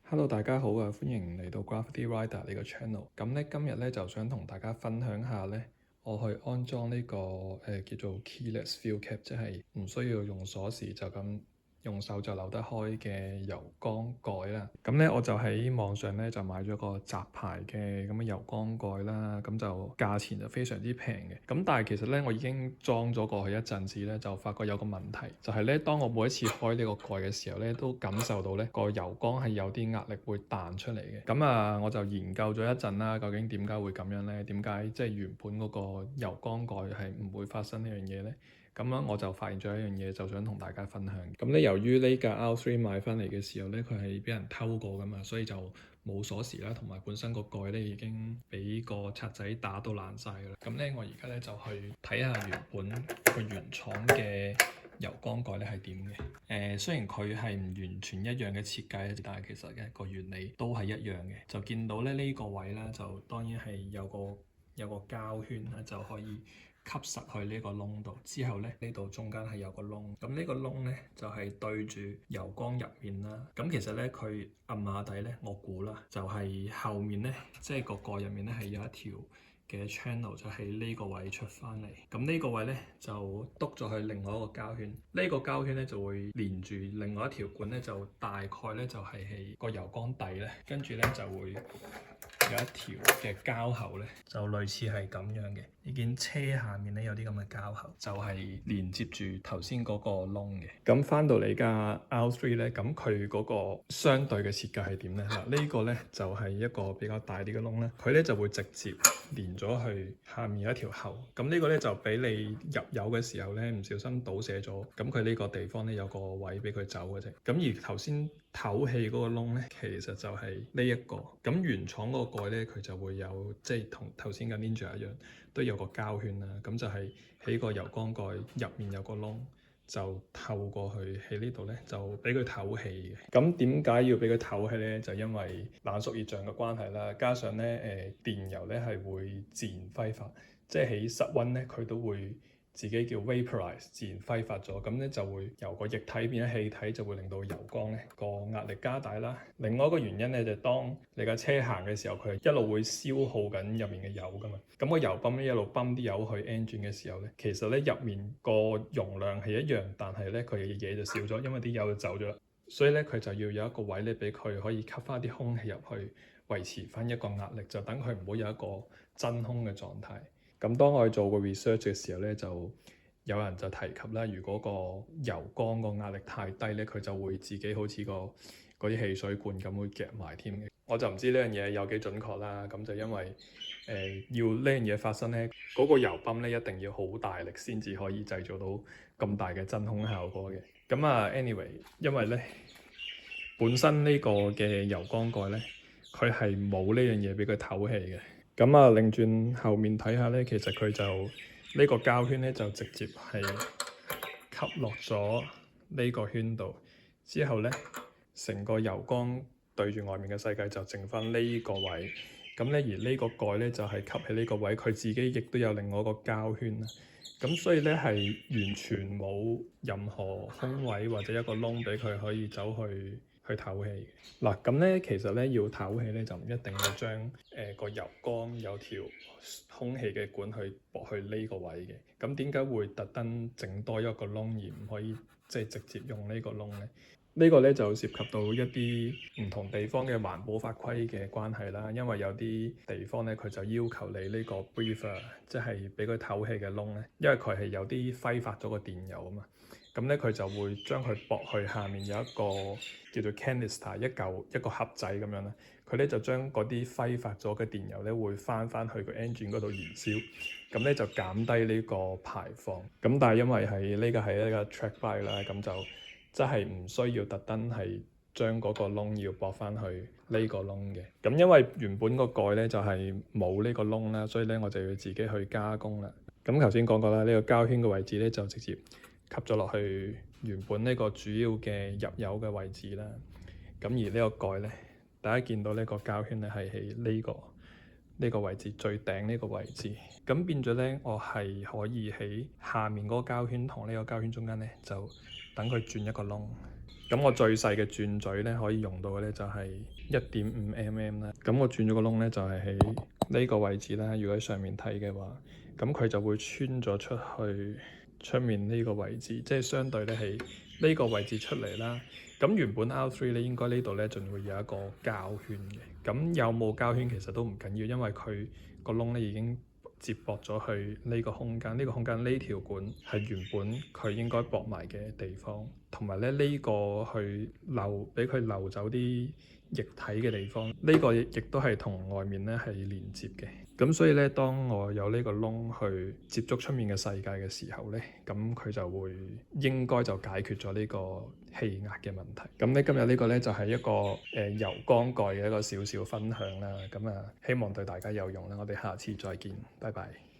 Hello，大家好啊！歡迎嚟到 Gravity Rider 呢個 channel。咁咧今日咧就想同大家分享下咧，我去安裝呢個叫做 Keyless Fuel Cap，即係唔需要用鎖匙就咁用手就扭得開嘅油缸蓋啦。咁咧我就喺網上咧就買咗個雜牌嘅咁嘅油缸蓋啦。咁就價錢就非常之平嘅。咁但係其實咧我已經裝咗過去一陣子咧，就發覺有個問題，就係咧當我每一次開呢個蓋嘅時候咧，都感受到咧個油缸係有啲壓力會彈出嚟嘅。咁啊，我就研究咗一陣啦，究竟點解會咁樣咧？點解即係原本嗰個油缸蓋係唔會發生呢樣嘢咧？咁樣我就發現咗一樣嘢，就想同大家分享。咁咧，由於呢架 R3 買翻嚟嘅時候咧，佢係俾人偷過噶嘛，所以就冇鎖匙啦，同埋本身個蓋咧已經俾個賊仔打到爛晒噶啦。咁咧，我而家咧就去睇下原本個原廠嘅油缸蓋咧係點嘅。雖然佢係唔完全一樣嘅設計，但係其實嘅個原理都係一樣嘅。就見到咧呢個位咧，就當然係有個膠圈啦，就可以吸實去呢個窿度，之後咧呢度中間係有個窿，咁呢個窿咧就係對住油缸入面啦。咁其實咧佢暗下底咧，我估啦，就係後面咧，即係個蓋入面咧係有一條嘅 channel 就喺呢個位出翻嚟。咁呢個位咧就篤咗去另外一個膠圈，呢個膠圈咧就會連住另外一條管咧，就大概咧就係喺個油缸底咧，跟住咧就會有一條嘅膠喉咧，就類似係咁樣嘅。呢件車下面咧有啲咁嘅膠喉，就係連接住頭先嗰個窿嘅。咁翻到嚟架 R3 咧，咁佢嗰個相對嘅設計係點咧？嗱，呢個咧就係一個比較大啲嘅窿咧，佢咧就會直接連咗去下面有一條喉。咁呢個咧就俾你入油嘅時候咧唔小心倒瀉咗，咁佢呢個地方咧有個位俾佢走嘅啫。咁而頭先透氣嗰個窿咧，其實就係呢一個。咁原廠嗰個蓋咧，佢就會有即係同頭先嘅 Ninja 一樣，都有個膠圈啦。咁就係喺個油缸蓋入面有個窿，就透過去喺呢度咧，就俾佢透氣嘅。咁點解要俾佢透氣咧？就因為冷縮熱脹嘅關係啦，加上咧電油咧係會自然揮發，即係喺室溫咧佢都會自己叫 vaporize，自然揮發咗，咁咧就會由個液體變咗氣體，就會令到油缸咧個壓力加大啦。另外一個原因咧就係當你架車行嘅時候，佢一路會消耗緊入面嘅油噶嘛。咁個油泵咧一路泵啲油去 engine 嘅時候咧，其實咧入面個容量係一樣，但係咧佢嘅嘢就少咗，因為啲油就走咗啦。所以咧佢就要有一個位咧俾佢可以吸翻啲空氣入去，維持翻一個壓力，就等佢唔好有一個真空嘅狀態。咁當我去做個 research 嘅時候咧，就有人就提及啦，如果個油缸個壓力太低咧，佢就會自己好似嗰啲汽水罐咁會夾埋添嘅。我就唔知呢樣嘢有幾準確啦。咁就因為要呢樣嘢發生咧，嗰個油泵咧一定要好大力先至可以製造到咁大嘅真空效果嘅。咁啊，anyway，因為咧本身呢個嘅油缸蓋咧，佢係冇呢樣嘢俾佢透氣嘅。咁啊，擰轉後面睇下咧，其實佢就呢個膠圈咧就直接係吸落咗呢個圈度，之後咧成個油缸對住外面嘅世界就剩翻呢個位。咁咧而呢個蓋咧就係吸喺呢個位，佢自己亦都有另外一個膠圈啦。咁所以咧係完全冇任何空位或者一個窿俾佢可以走去透氣。嗱，咁咧其實咧要透氣咧就唔一定要將個油缸有條空氣嘅管去駁去呢個位嘅。咁點解會特登整多一個窿而唔可以即係直接用呢個窿咧？呢個咧就涉及到一啲唔同地方嘅環保法規嘅關係啦。因為有啲地方咧佢就要求你呢個 breather，即係俾佢透氣嘅窿咧，因為佢係有啲揮發咗個電油啊嘛。咁咧佢就會將佢駁去下面有一個叫做 canister，一個盒仔咁樣啦。佢咧就將嗰啲揮發咗嘅電油咧會翻去個 engine 嗰度燃燒，咁咧就減低呢個排放。咁但係因為係呢個係一個 track bike 啦，咁就真係唔需要特登係將嗰個窿要駁翻去呢個窿嘅。咁因為原本個蓋咧就係冇呢個窿啦，所以咧我就要自己去加工啦。咁頭先講過啦，呢個膠圈嘅位置咧就直接吸咗落去原本呢個主要嘅入油嘅位置啦。咁而呢個蓋咧，大家見到呢個膠圈咧係喺呢個位置最頂呢個位置。咁變咗咧，我係可以喺下面嗰個膠圈同呢個膠圈中間咧，就等佢轉一個窿。咁我最細嘅轉嘴咧可以用到嘅咧就係1.5mm啦。咁我轉咗個窿咧就係喺呢個位置啦。如果喺上面睇嘅話，咁佢就會穿咗出去出面呢個位置，即係相對咧係呢個位置出嚟啦。咁原本 R3 咧應該呢度咧仲會有一個膠圈嘅。咁有冇膠圈其實都唔緊要，因為佢個窿咧已經接駁咗去呢個空間，呢個空間呢條管係原本佢應該駁埋嘅地方，同埋咧呢個去俾佢流走啲液體嘅地方，呢個亦都係同外面咧係連接嘅。咁所以咧，當我有呢個窿去接觸出面嘅世界嘅時候咧，咁佢就會應該就解決咗呢個氣壓嘅問題。咁咧今日呢個咧就係一個油缸蓋嘅一個小小分享啦。咁希望對大家有用啦。我哋下次再見，拜拜。